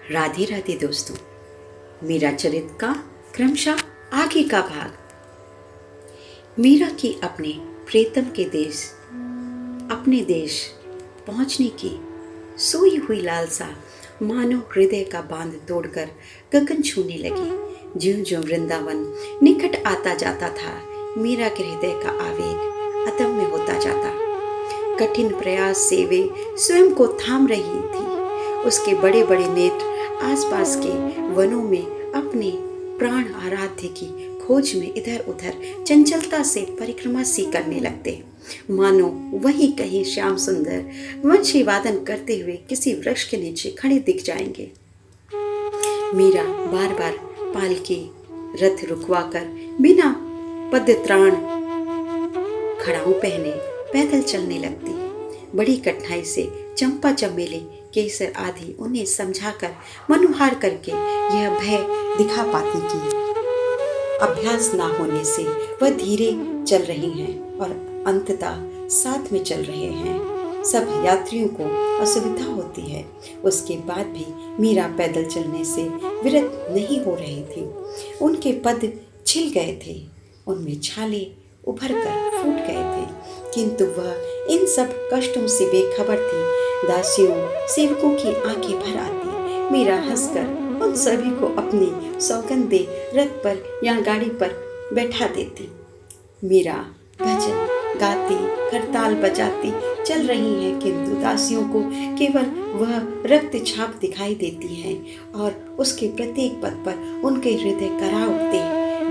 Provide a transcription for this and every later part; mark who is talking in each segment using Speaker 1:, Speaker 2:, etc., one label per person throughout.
Speaker 1: राधे राधे दोस्तों। मीरा चरित्र का क्रमशः आगे का भाग। मीरा की अपने प्रीतम के देश अपने देश पहुंचने की सोई हुई लालसा मानो हृदय का बांध तोड़कर गगन छूने लगी। ज्यों ज्यों वृंदावन निकट आता जाता था, मीरा के हृदय का आवेग अदम्य होता जाता। कठिन प्रयास से वे स्वयं को थाम रही थी। उसके बड़े बड़े नेत्र आसपास के वनों में अपने प्राण आराध्य की खोज में इधर उधर चंचलता से परिक्रमा सी करने लगते, मानो वहीं कहीं श्याम सुंदर वंशी वादन करते हुए किसी वृक्ष के नीचे खड़े दिख जाएंगे। मीरा बार बार पालकी रथ रुकवाकर बिना पदत्राण खड़ाऊ पहने पैदल चलने लगती। बड़ी कठिनाई से चंपा चमेली केसर आदि उन्हें समझाकर मनुहार करके यह भय दिखा पाती कि अभ्यास ना होने से वह धीरे चल रही हैं और अंततः साथ में चल रहे हैं। सब यात्रियों को असुविधा होती है, उसके बाद भी मीरा पैदल चलने से विरत नहीं हो रही थी। उनके पद छिल गए थे, उनमें छाले उभर कर फूट गए थे, किंतु वह इन सब कष्टों से बेखबर थी। दासियों सेवकों की आंखें भर आती। मीरा हंसकर उन सभी को अपनी सौगंध दे रथ पर या गाड़ी पर बैठा देती। मीरा भजन गाती करताल बजाती चल रही है, किंतु दासियों को केवल वह रक्त छाप दिखाई देती है और उसके प्रत्येक पद पर उनके हृदय करा उठते।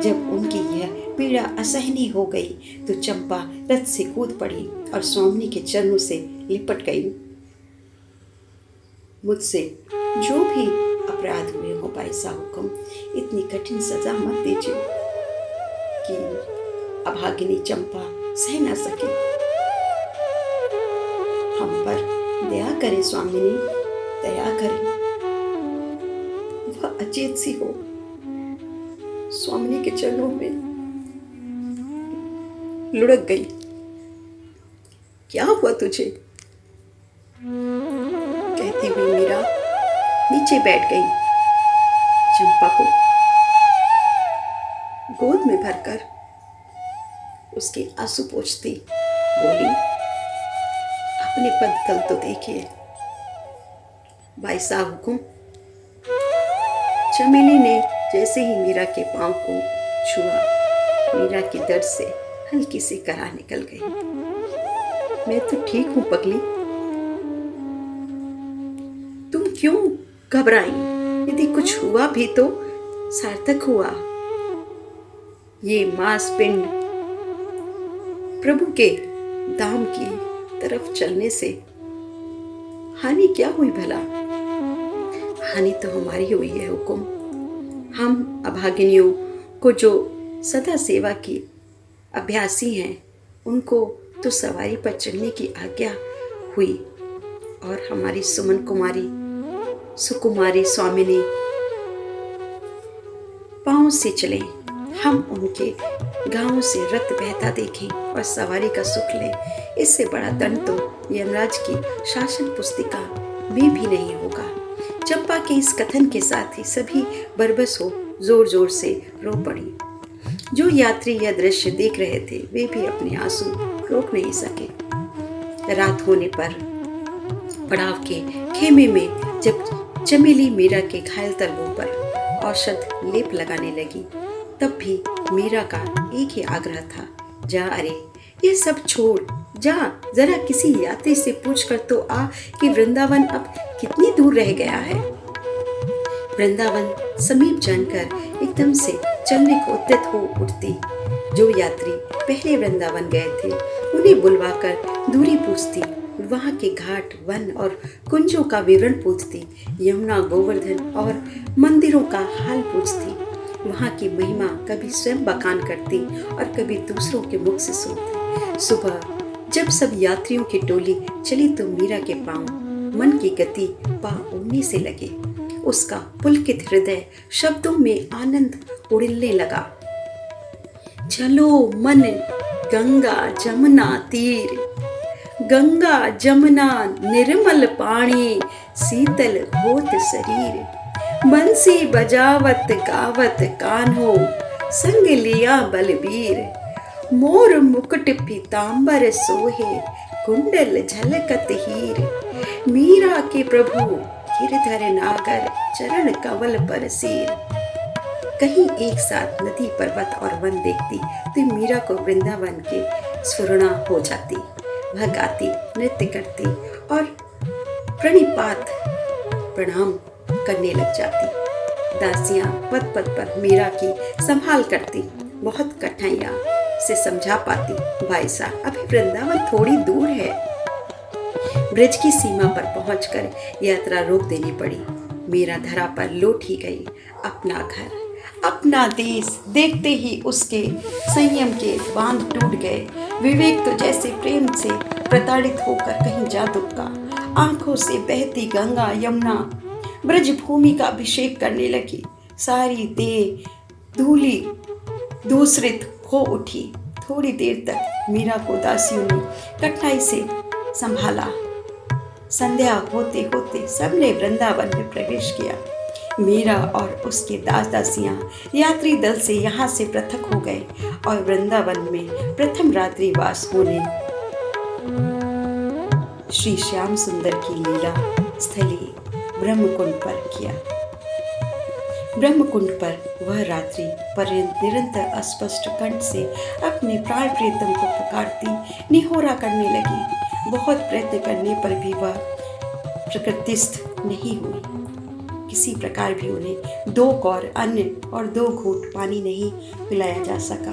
Speaker 1: जब उनकी यह पीड़ा असहनीय हो गई तो चंपा रथ से कूद पड़ी और स्वामी के चरणों से लिपट गई। मुझसे जो भी अपराध हुए हो भाई साहुकुम, इतनी कठिन सजा मत दीजिए कि अभागिनी चंपा सह न सके। हम पर दया करें स्वामिनी, दया करें। वह अचेत सी हो। स्वामिनी के चरणों में लुढ़क गई। क्या हुआ तुझे? कहती हुई मीरा नीचे बैठ गई। चंपा को गोद में भरकर उसके आंसू पोंछती बोली, अपने पद तल तो देखिए भाई साहुकुम। चमेली ने जैसे ही मीरा के पांव को छुआ, मीरा की दर्द से हल्की सी कराह निकल गई। मैं तो ठीक हूं पगली, तुम क्यों घबराई? यदि कुछ हुआ भी तो सार्थक हुआ। ये मांस पिंड प्रभु के धाम की तरफ चलने से हानि क्या हुई भला? हानि तो हमारी हुई है हुकुम। हम अभागिनियों को जो सदा सेवा की अभ्यासी हैं, उनको तो सवारी पर चढ़ने की आज्ञा हुई और हमारी सुकुमारी स्वामिनी पांव से चले। हम उनके गांव से रक्त बहता देखें और सवारी का सुख लें। इससे बड़ा दंड तो यमराज की शासन पुस्तिका में भी नहीं होगा। चंपा के इस कथन के साथ ही सभी बरबस हो जोर जोर से रो पड़ी। जो यात्री यह दृश्य देख रहे थे वे भी अपने आंसू रोक नहीं सके। रात होने पर पड़ाव के खेमे में जब चमेली मीरा के घायल तलवों पर औषध लेप लगाने लगी, तब भी मीरा का एक ही आग्रह था, जा अरे ये सब छोड़, जा जरा किसी यात्री से पूछ कर तो आ कि वृंदावन अब कितनी दूर रह गया है। वृंदावन समीप जानकर एकदम से चलने को उद्यत हो उठती। जो यात्री पहले वृंदावन गए थे उन्हें बुलवाकर दूरी पूछती, वहाँ के घाट वन और कुंजों का विवरण पूछती, यमुना गोवर्धन और मंदिरों का हाल पूछती। वहाँ की महिमा कभी स्वयं बखान करती और कभी दूसरों के मुख से सुनती। सुबह जब सब यात्रियों की टोली चली तो मीरा के पांव मन की गति पा उड़ने से लगे। उसका पुलकित हृदय शब्दों में आनंद उड़ने लगा। चलो मन गंगा जमुना तीर, गंगा जमुना निर्मल पानी, शीतल होत शरीर। बंसी बजावत गावत कान्हो संग लिया बलबीर। मोर मुकुट पीतांबर सोहे कुंडल झलकत हीर। मीरा के प्रभु गिरधर नागर चरण कवल पर सिर। कहीं एक साथ नदी पर्वत और वन देखती तो मीरा को वृंदावन के स्फुरणा हो जाती। वह गाती, नृत्य करती और प्रणिपात प्रणाम करने लग जाती। दासियां पद पद पर मीरा की संभाल करती, बहुत कठिनाइयां से समझा पाती, भाई साहब अभी वृंदावन थोड़ी दूर है। ब्रज की सीमा पर पहुंचकर यात्रा रोक देनी पड़ी। मीरा धरा पर लौट ही गई। अपना घर, अपना देश देखते ही उसके संयम के बांध टूट गए। विवेक तो जैसे प्रेम से प्रताड़ित होकर कहीं जा दुबका। आंखों से बहती गंगा यमुना ब्रज भूमि का अभिषेक करने लगी। सारी देह धूली दूसरित हो उठी। थोड़ी देर तक मीरा को दासियों ने कठिनाई से संभाला। संध्या होते होते सबने वृंदावन में प्रवेश किया। मीरा और उसके दास दासियां यात्री दल से यहाँ से पृथक हो गए और वृंदावन में प्रथम रात्रि वास होने श्री श्याम सुंदर की लीला स्थली ब्रह्मकुंड पर किया। ब्रह्मकुंड पर वह रात्रि पर्यंत निरंतर अस्पष्ट कंठ से अपने प्राण प्रियतम को पुकारती निहोरा करने लगी। बहुत प्रयत्न करने पर भी वह प्रकृतिस्थ नहीं हुई। किसी प्रकार भी उन्हें 2 कौर अन्न और 2 घूंट पानी नहीं पिलाया जा सका।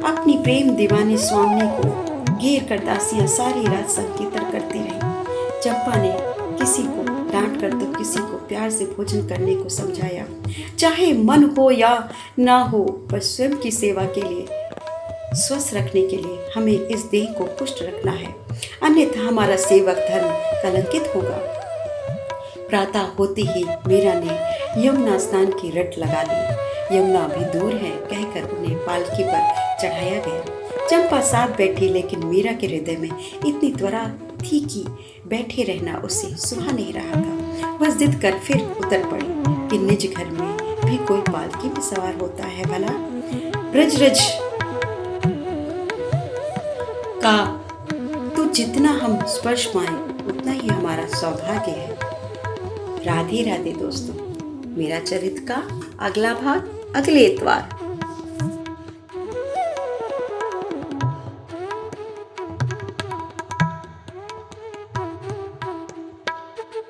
Speaker 1: अपनी प्रेम दीवानी स्वामी को घेर कर दासियां सारी रात संकीर्तन करती रही। चंपा ने किसी को डांट कर तो किसी को प्यार से भोजन करने को समझाया। चाहे मन हो या ना हो, पर स्वयं की सेवा के लिए, स्वस्थ रखने के लिए हमें इस देह को पुष्ट रखना है, अन्यथा हमारा सेवक धर्म कलंकित होगा। प्रातः होते ही मीरा ने यमुना स्नान की रट लगा ली। यमुना अभी दूर है कहकर उन्हें पालकी पर चढ़ाया गया। चंपा साथ बैठी, लेकिन मीरा के हृदय में इतनी त्वरा थी कि बैठे रहना उसे सुहा नहीं रहा था। वह जिद कर फिर उतर पड़ी कि निज घर में भी कोई पालकी में सवार होता है भला। ब्रजरज का तो जितना हम स्पर्श पाएं उतना ही हमारा सौभाग्य है। राधे राधे दोस्तों। मेरा चरित्र का अगला भाग अगले इतवार